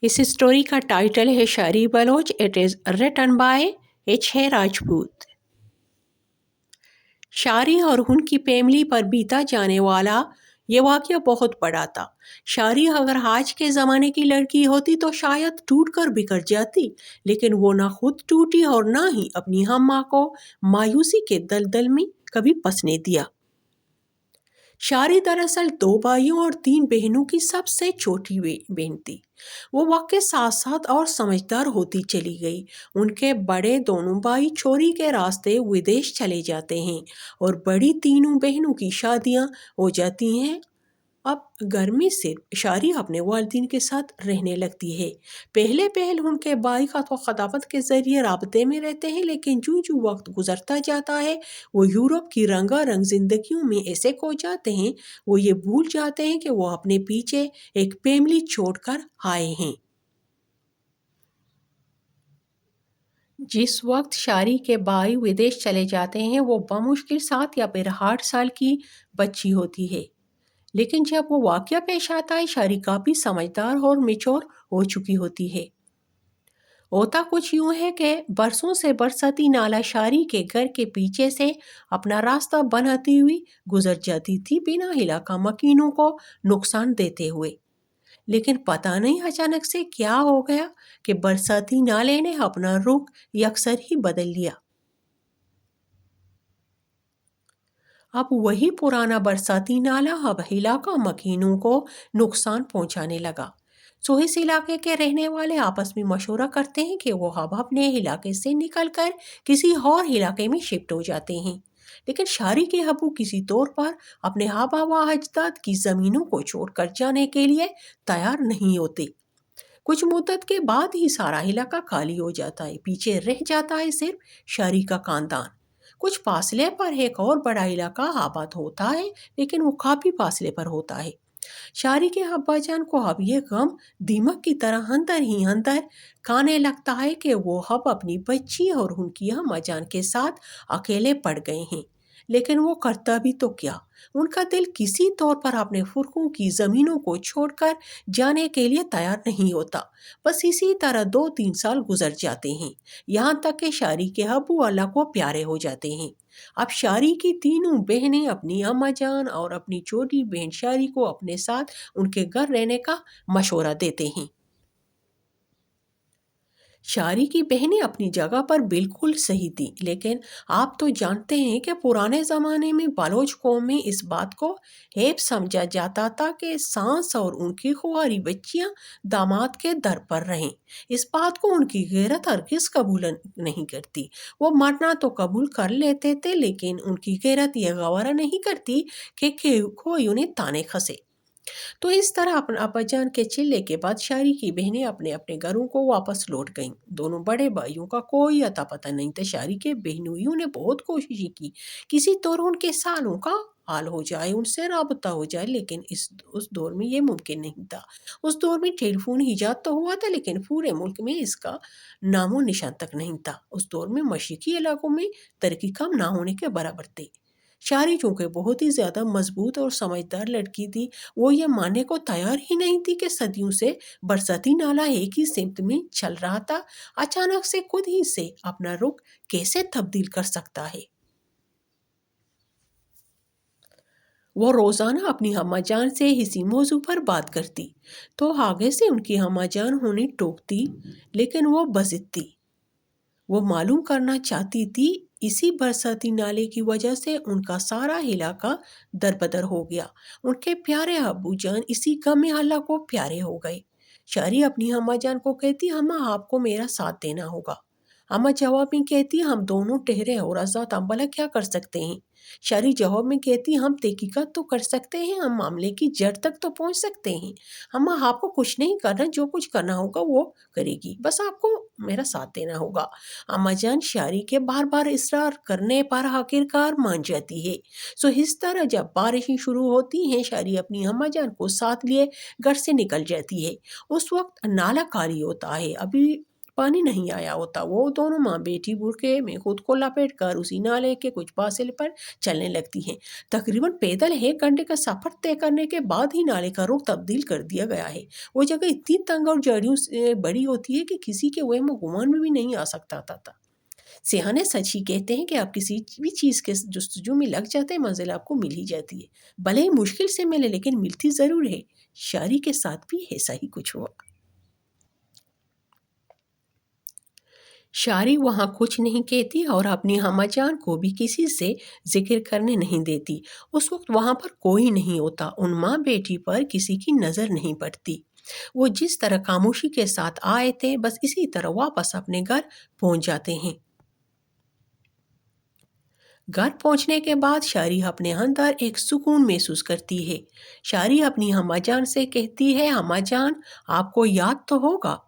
इस स्टोरी का टाइटल है Shari Baloch. It is written by H. Rajput. Shari और उनकी फैमिली पर बीता जाने वाला ये वाक़या बहुत बड़ा था। शारी अगर आज के ज़माने की लड़की होती तो शायद टूट कर बिखर जाती, लेकिन वो ना खुद टूटी और ना ही अपनी हम माँ को मायूसी के दलदल में कभी फंसने दिया। शारी दरअसल 2 भाइयों और 3 बहनों की सबसे छोटी बहन थी। वो वक्त के साथ साथ और समझदार होती चली गई। उनके बड़े दोनों भाई चोरी के रास्ते विदेश चले जाते हैं और बड़ी तीनों बहनों की शादियां हो जाती हैं। अब घर में सिर्फ शारी अपने वालिदैन के साथ रहने लगती है। पहले पहल उनके भाई का तो खताबत के जरिए राबते में रहते हैं, लेकिन जो जो वक्त गुजरता जाता है वो यूरोप की रंगारंग जिंदगियों में ऐसे खो जाते हैं, वो ये भूल जाते हैं कि वो अपने पीछे एक फैमिली छोड़कर आए हैं। जिस वक्त शारी के भाई विदेश चले जाते हैं वो बमुश्किल 7 या फिर 8 साल की बच्ची होती है, लेकिन जब वो वाक़या पेश आता है शारी काफ़ी समझदार और मैच्योर हो चुकी होती है। होता कुछ यूं है कि बरसों से बरसाती नाला शारी के घर के पीछे से अपना रास्ता बनाती हुई गुजर जाती थी, बिना इलाका मकीनों को नुकसान देते हुए। लेकिन पता नहीं अचानक से क्या हो गया कि बरसाती नाले ने अपना रुख यकसर ही बदल लिया। अब वही पुराना बरसाती नाला अब इलाका मकीनों को नुकसान पहुंचाने लगा। सो इस इलाके के रहने वाले आपस में मशवरा करते हैं कि वो अब अपने इलाके से निकलकर किसी और इलाके में शिफ्ट हो जाते हैं। लेकिन शारी के अबू किसी तौर पर अपने आबा व अजदाद की जमीनों को छोड़कर जाने के लिए तैयार नहीं होते। कुछ मुद्दत के बाद ही सारा इलाका खाली हो जाता है, पीछे रह जाता है सिर्फ शारी का खानदान। कुछ फासले पर एक और बड़ा इलाका आबाद होता है, लेकिन वो काफी फासले पर होता है। शारी के अब्बाजान को अब ये गम दीमक की तरह अंदर ही अंदर खाने लगता है कि वो अब अपनी बच्ची और उनकी अम्मा जान के साथ अकेले पड़ गए हैं। लेकिन वो करता भी तो क्या, उनका दिल किसी तौर पर अपने फुर्कों की जमीनों को छोड़कर जाने के लिए तैयार नहीं होता। बस इसी तरह 2-3 साल गुजर जाते हैं, यहाँ तक कि शारी के अबू अल्लाह को प्यारे हो जाते हैं। अब शारी की तीनों बहनें अपनी अम्मा जान और अपनी छोटी बहन शारी को अपने साथ उनके घर रहने का मशवरा देते हैं। शारी की बहनें अपनी जगह पर बिल्कुल सही थी, लेकिन आप तो जानते हैं कि पुराने ज़माने में बलोच कौम में इस बात को ऐब समझा जाता था कि सास और उनकी कुंवारी बच्चियां दामाद के दर पर रहें। इस बात को उनकी गैरत हरगिज़ कबूल नहीं करती। वो मरना तो कबूल कर लेते थे, लेकिन उनकी गैरत यह गवारा नहीं करती कि कोई उन्हें ताने खसे। तो इस तरह अपने अब्बाजान के चिल्ले के बाद शारी की बहनें अपने अपने घरों को वापस लौट गईं। दोनों बड़े भाइयों का कोई अता पता नहीं था। शारी के बहनोइयों ने बहुत कोशिश की, किसी तरह उनके सालों का हाल हो जाए, उनसे राबता हो जाए, लेकिन इस उस दौर में ये मुमकिन नहीं था। उस दौर में टेलीफोन ईजाद तो हुआ था, लेकिन पूरे मुल्क में इसका नामो निशान तक नहीं था। उस दौर में मशरकी इलाकों में तरक्की कम ना होने के बराबर थी। शारी चूंकि बहुत ही ज्यादा मजबूत और समझदार लड़की थी, वो ये मानने को तैयार ही नहीं थी कि सदियों से बरसाती नाला एक ही सिमत में चल रहा था, अचानक से खुद ही से अपना रुख कैसे तब्दील कर सकता है। वो रोजाना अपनी अम्मा जान से इसी मौजू पर बात करती, तो आगे से उनकी अम्मा जान उन्हें टोकती, लेकिन वो बजित थी। वो मालूम करना चाहती थी इसी बरसाती नाले की वजह से उनका सारा इलाका दरबदर हो गया। उनके प्यारे अब्बू जान इसी गम में अल्लाह को प्यारे हो गए। शारी अपनी अम्मा जान को कहती, अम्मा आपको मेरा साथ देना होगा। अम्मा जवाब में कहती, हम दोनों ठहरे और आजाद, हम भला क्या कर सकते हैं। शारी जवाब में कहती, हम तहकीकात तो कर सकते हैं, हम मामले की जड़ तक तो पहुंच सकते हैं। अम्मा आपको कुछ नहीं करना, जो कुछ करना होगा वो करेगी, बस आपको मेरा साथ देना होगा। अम्मा जान शारी के बार बार इसरार करने पर आखिरकार मान जाती है। सो इस तरह जब बारिशें शुरू होती हैं, शारी अपनी अम्मा जान को साथ लिए घर से निकल जाती है। उस वक्त नाला खाली होता है, अभी पानी नहीं आया होता। वो दोनों माँ बेटी बुरके में खुद को लपेट कर उसी नाले के कुछ फासले पर चलने लगती हैं। तकरीबन पैदल 1 घंटे का सफर तय करने के बाद ही नाले का रुख तब्दील कर दिया गया है। वो जगह इतनी तंग और जड़ियों से बड़ी होती है कि किसी के वहम व गुमान में भी नहीं आ सकता था। सियाने सच ही कहते हैं कि आप किसी भी चीज़ के जस्तजू में लग जाते हैं, मंजिल आपको मिल ही जाती है। भले ही मुश्किल से मिले, लेकिन मिलती ज़रूर है। शायरी के साथ भी ऐसा ही कुछ हुआ। शारी वहाँ कुछ नहीं कहती और अपनी हम्मा जान को भी किसी से जिक्र करने नहीं देती। उस वक्त वहाँ पर कोई नहीं होता। उन माँ बेटी पर किसी की नज़र नहीं पड़ती। वो जिस तरह खामोशी के साथ आए थे, बस इसी तरह वापस अपने घर पहुँच जाते हैं। घर पहुंचने के बाद शारी अपने अंदर एक सुकून महसूस करती है। शारी अपनी हम्मा जान से कहती है, हम्मा जान, आपको याद तो होगा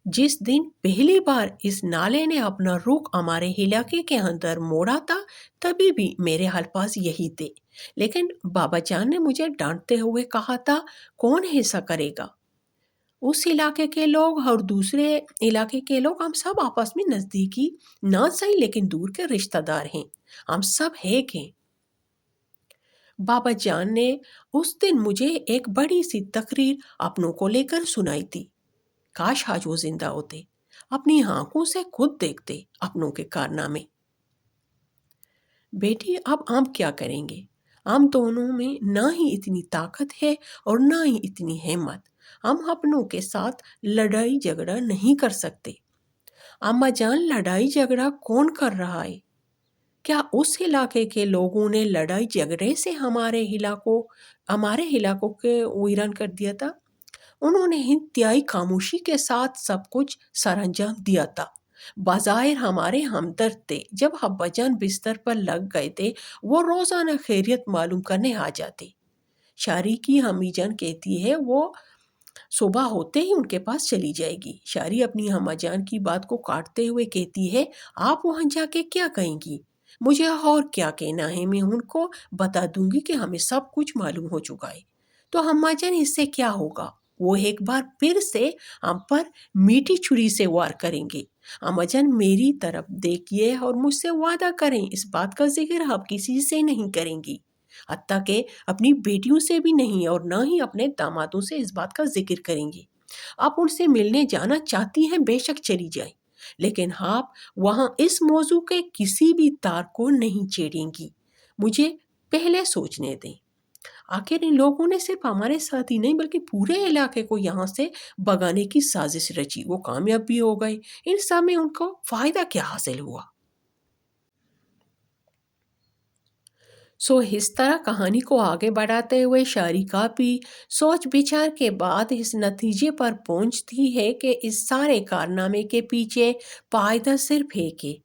जिस दिन पहली बार इस नाले ने अपना रुख हमारे इलाके के अंदर मोड़ा था, तभी भी मेरे अल्फाज यही थे। लेकिन बाबा जान ने मुझे डांटते हुए कहा था, कौन ऐसा करेगा? उस इलाके के लोग और दूसरे इलाके के लोग, हम सब आपस में नजदीकी ना सही लेकिन दूर के रिश्तेदार हैं। हम सब एक हैं। बाबा जान ने उस दिन मुझे एक बड़ी सी तकरीर अपनों को लेकर सुनाई थी। काश आज वो जिंदा होते, अपनी आंखों से खुद देखते अपनों के कारनामे। बेटी, अब हम क्या करेंगे? हम दोनों में ना ही इतनी ताकत है और ना ही इतनी हिम्मत। हम अपनों के साथ लड़ाई झगड़ा नहीं कर सकते। अम्मा जान, लड़ाई झगड़ा कौन कर रहा है? क्या उस इलाके के लोगों ने लड़ाई झगड़े से हमारे इलाकों के वीरान कर दिया था? उन्होंने इंतहाई खामोशी के साथ सब कुछ सरअंजाम दिया था। बाज़ाहिर हमारे हमदर्द थे। जब अब्बाजान बिस्तर पर लग गए थे, वो रोज़ाना खैरियत मालूम करने आ जाते। शारी की अम्मी जान कहती है, वो सुबह होते ही उनके पास चली जाएगी। शारी अपनी अम्मा जान की बात को काटते हुए कहती है, आप वहाँ जाके क्या कहेंगी? मुझे और क्या कहना है? मैं उनको बता दूंगी कि हमें सब कुछ मालूम हो चुका है। तो अम्मा जान, इससे क्या होगा? वो एक बार फिर से हम पर मीठी छुरी से वार करेंगे। अम्मा जान, मेरी तरफ देखिए और मुझसे वादा करें, इस बात का जिक्र आप किसी से नहीं करेंगी, हत्ता के अपनी बेटियों से भी नहीं, और ना ही अपने दामादों से इस बात का जिक्र करेंगी। आप उनसे मिलने जाना चाहती हैं, बेशक चली जाएं, लेकिन आप वहां इस मौजू के किसी भी तार को नहीं छेड़ेंगी। मुझे पहले सोचने दें। आखिर इन लोगों ने सिर्फ हमारे साथ ही नहीं बल्कि पूरे इलाके को यहाँ से भगाने की साजिश रची। वो कामयाब भी हो गए। इन सब में उनको फायदा क्या हासिल हुआ? इस तरह कहानी को आगे बढ़ाते हुए शायरी काफ़ी सोच विचार के बाद इस नतीजे पर पहुंचती है कि इस सारे कारनामे के पीछे फायदा सिर्फ एक है।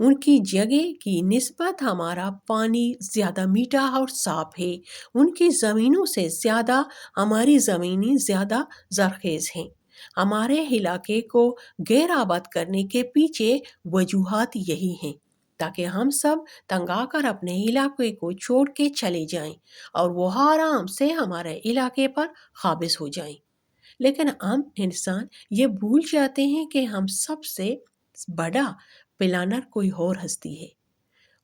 उनकी जगह की निस्बत हमारा पानी ज़्यादा मीठा और साफ है। उनकी ज़मीनों से ज़्यादा हमारी ज़मीनें ज़्यादा ज़रखेज़ हैं। हमारे इलाके को गैर आबाद करने के पीछे वजूहात यही हैं, ताकि हम सब तंगा कर अपने इलाके को छोड़ के चले जाएं और वो आराम से हमारे इलाके पर काबिज हो जाएं। लेकिन हम इंसान ये भूल जाते हैं कि हम सबसे बड़ा प्लानर कोई और हस्ती है।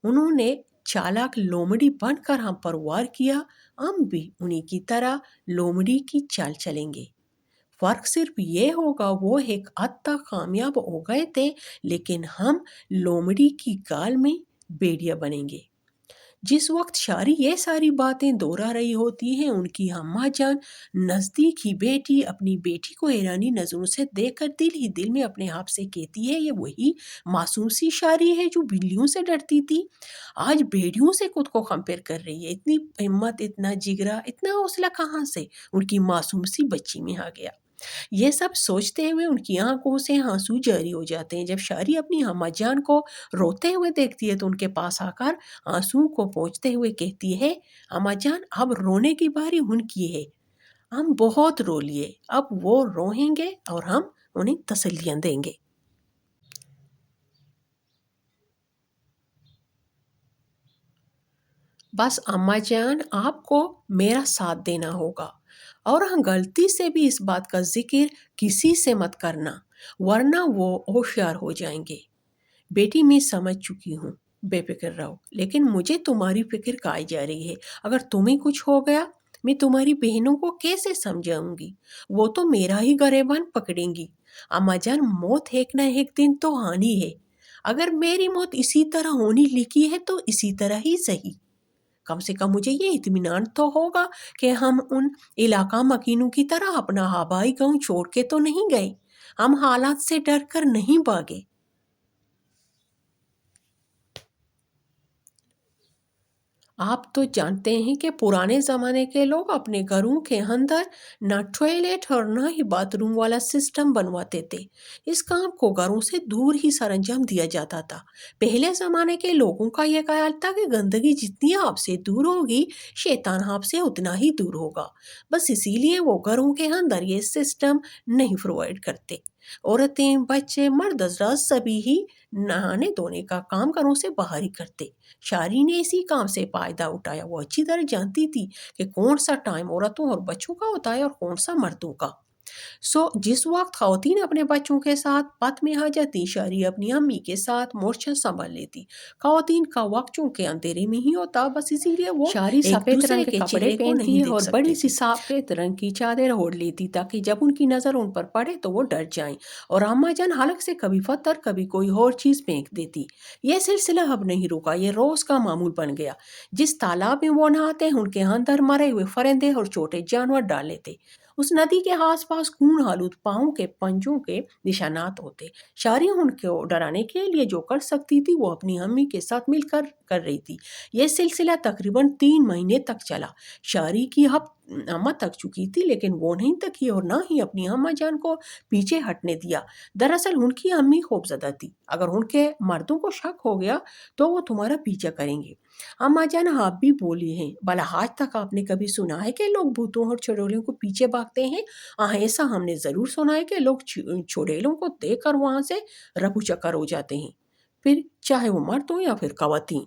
उन्होंने चालाक लोमड़ी बनकर हम पर वार किया। हम भी उन्हीं की तरह लोमड़ी की चाल चलेंगे। फर्क सिर्फ ये होगा, वो एक हद तक कामयाब हो गए थे, लेकिन हम लोमड़ी की गाल में भेड़िया बनेंगे। जिस वक्त शारी ये सारी बातें दोहरा रही होती हैं, उनकी अम्मा जान नज़दीक ही बेटी अपनी बेटी को हैरानी नज़रों से देखकर दिल ही दिल में अपने आप से कहती है, ये वही मासूम सी शारी है जो बिल्लियों से डरती थी, आज भेड़ियों से खुद को कंपेयर कर रही है। इतनी हिम्मत, इतना जिगरा, इतना हौसला कहाँ से उनकी मासूम सी बच्ची में आ गया? ये सब सोचते हुए उनकी आंखों से आंसू जारी हो जाते हैं। जब शारी अपनी अम्मा जान को रोते हुए देखती है, तो उनके पास आकर आंसू को पोंछते हुए कहती है, अम्मा जान, अब रोने की बारी उनकी है। हम बहुत रो लिए, अब वो रोएंगे और हम उन्हें तसल्लियां देंगे। बस अम्मा जान, आपको मेरा साथ देना होगा اور ہاں غلطی سے بھی اس بات کا ذکر کسی سے مت کرنا ورنہ وہ ہوشیار ہو جائیں گے۔ بیٹی میں سمجھ چکی ہوں، بے فکر رہو، لیکن مجھے تمہاری فکر کائی جا رہی ہے۔ اگر تمہیں کچھ ہو گیا میں تمہاری بہنوں کو کیسے سمجھاؤں گی؟ وہ تو میرا ہی گریبان پکڑیں گی۔ اماں جان، موت ایک نہ ایک دن تو آنی ہے۔ اگر میری موت اسی طرح ہونی لکھی ہے تو اسی طرح ہی صحیح۔ کم سے کم مجھے یہ اطمینان تو ہوگا کہ ہم ان علاقہ مکینوں کی طرح اپنا آبائی گاؤں چھوڑ کے تو نہیں گئے، ہم حالات سے ڈر کر نہیں بھاگے۔ آپ تو جانتے ہیں کہ پرانے زمانے کے لوگ اپنے گھروں کے اندر نہ ٹوائلٹ اور نہ ہی باتھ روم والا سسٹم بنواتے تھے۔ اس کام کو گھروں سے دور ہی سر انجام دیا جاتا تھا۔ پہلے زمانے کے لوگوں کا یہ خیال تھا کہ گندگی جتنی آپ سے دور ہوگی شیطان آپ سے اتنا ہی دور ہوگا، بس اسی لیے وہ گھروں کے اندر یہ سسٹم نہیں پرووائڈ کرتے۔ عورتیں، بچے، مرد حضرات سبھی ہی نہانے دھونے کا کام گھروں سے باہر ہی کرتے۔ شاعری نے اسی کام سے فائدہ اٹھایا۔ وہ اچھی طرح جانتی تھی کہ کون سا ٹائم عورتوں اور بچوں کا ہوتا ہے اور کون سا مردوں کا۔ جس وقت خواتین اپنے بچوں کے ساتھ پت میں آ جاتی، شاعری اپنی امی کے ساتھ مورچہ سنبھال لیتی۔ خواتین کا وقت چونکہ اندھیرے میں ہی ہوتا، بس اسی لیے وہ شاعری سفید رنگ کے کپڑے پہنتی اور بڑی سی سفید رنگ کی چادر اوڑھ لیتی تاکہ جب ان کی نظر ان پر پڑے تو وہ ڈر جائیں، اور اماں جان حلق سے کبھی پتھر کبھی کوئی اور چیز پھینک دیتی۔ یہ سلسلہ اب نہیں رکا، یہ روز کا معمول بن گیا۔ جس تالاب میں وہ نہاتے ان کے اندر مرے ہوئے پرندے اور چھوٹے جانور ڈال لیتے۔ اس ندی کے آس پاس خون آلود پاؤں کے پنجوں کے نشانات ہوتے۔ شاعری ان کو ڈرانے کے لیے جو کر سکتی تھی وہ اپنی امی کے ساتھ مل کر کر رہی تھی۔ یہ سلسلہ تقریباً 3 مہینے تک چلا۔ شاعری کی اماں تک چکی تھی لیکن وہ نہیں تکی اور نہ ہی اپنی اماں جان کو پیچھے ہٹنے دیا۔ دراصل ان کی امی خوفزدہ تھی، اگر ان کے مردوں کو شک ہو گیا تو وہ تمہارا پیچھا کریں گے۔ اماں جان آپ بھی بولی ہیں، بھلا آج تک آپ نے کبھی سنا ہے کہ لوگ بھوتوں اور چڑیلوں کو پیچھے بھاگتے ہیں؟ ایسا ہم نے ضرور سنا ہے کہ لوگ چڑیلوں کو دیکھ کر وہاں سے رفو چکر ہو جاتے ہیں، پھر چاہے وہ مرد ہو یا پھر خواتین۔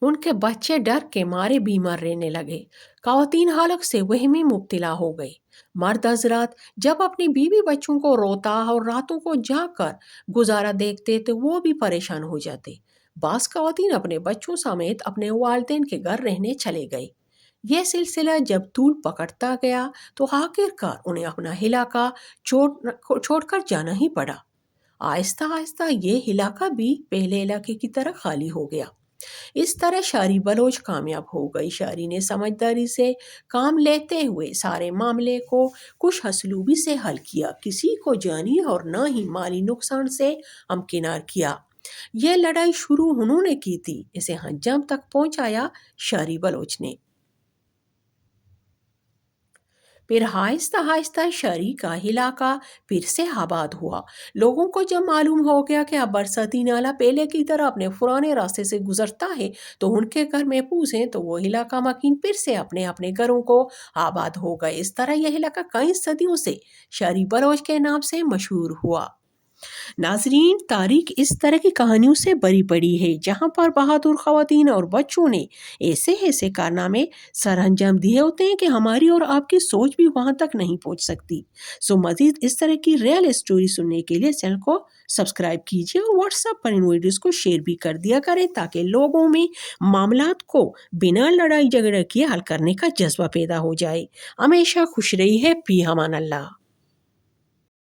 ان کے بچے ڈر کے مارے بیمار رہنے لگے۔ خواتین حالق سے وہمی مبتلا ہو گئی۔ مرد حضرات جب اپنی بیوی بچوں کو روتا اور راتوں کو جا کر گزارا دیکھتے تو وہ بھی پریشان ہو جاتے۔ بعض خواتین اپنے بچوں سمیت اپنے والدین کے گھر رہنے چلے گئے۔ یہ سلسلہ جب طول پکڑتا گیا تو آخر کار انہیں اپنا علاقہ چھوڑ کر جانا ہی پڑا۔ آہستہ آہستہ یہ علاقہ بھی پہلے علاقے کی طرح خالی ہو گیا۔ اس طرح شاعری بلوچ کامیاب ہو گئی۔ شاعری نے سمجھداری سے کام لیتے ہوئے سارے معاملے کو خوش اسلوبی سے حل کیا، کسی کو جانی اور نہ ہی مالی نقصان سے ہمکنار کیا۔ یہ لڑائی شروع انہوں نے کی تھی، اسے انجام تک پہنچایا شاعری بلوچ نے۔ پھر آہستہ آہستہ شاعری کا علاقہ پھر سے آباد ہوا۔ لوگوں کو جب معلوم ہو گیا کہ اب برساتی نالہ پہلے کی طرح اپنے پرانے راستے سے گزرتا ہے تو ان کے گھر محفوظ ہیں، تو وہ علاقہ مکین پھر سے اپنے اپنے گھروں کو آباد ہو گئے۔ اس طرح یہ علاقہ کئی صدیوں سے شاعری بلوچ کے نام سے مشہور ہوا۔ ناظرین، تاریخ اس طرح کی کہانیوں سے بری پڑی ہے جہاں پر بہادر خواتین اور بچوں نے ایسے ایسے کارنامے سر انجام دیے ہوتے ہیں کہ ہماری اور آپ کی سوچ بھی وہاں تک نہیں پہنچ سکتی۔ مزید اس طرح کی ریئل اسٹوری سننے کے لیے چینل کو سبسکرائب کیجیے اور واٹس ایپ پر ان ویڈیوز کو شیئر بھی کر دیا کریں تاکہ لوگوں میں معاملات کو بنا لڑائی جھگڑے کے حل کرنے کا جذبہ پیدا ہو جائے۔ ہمیشہ خوش رہی ہے، فی امان اللہ۔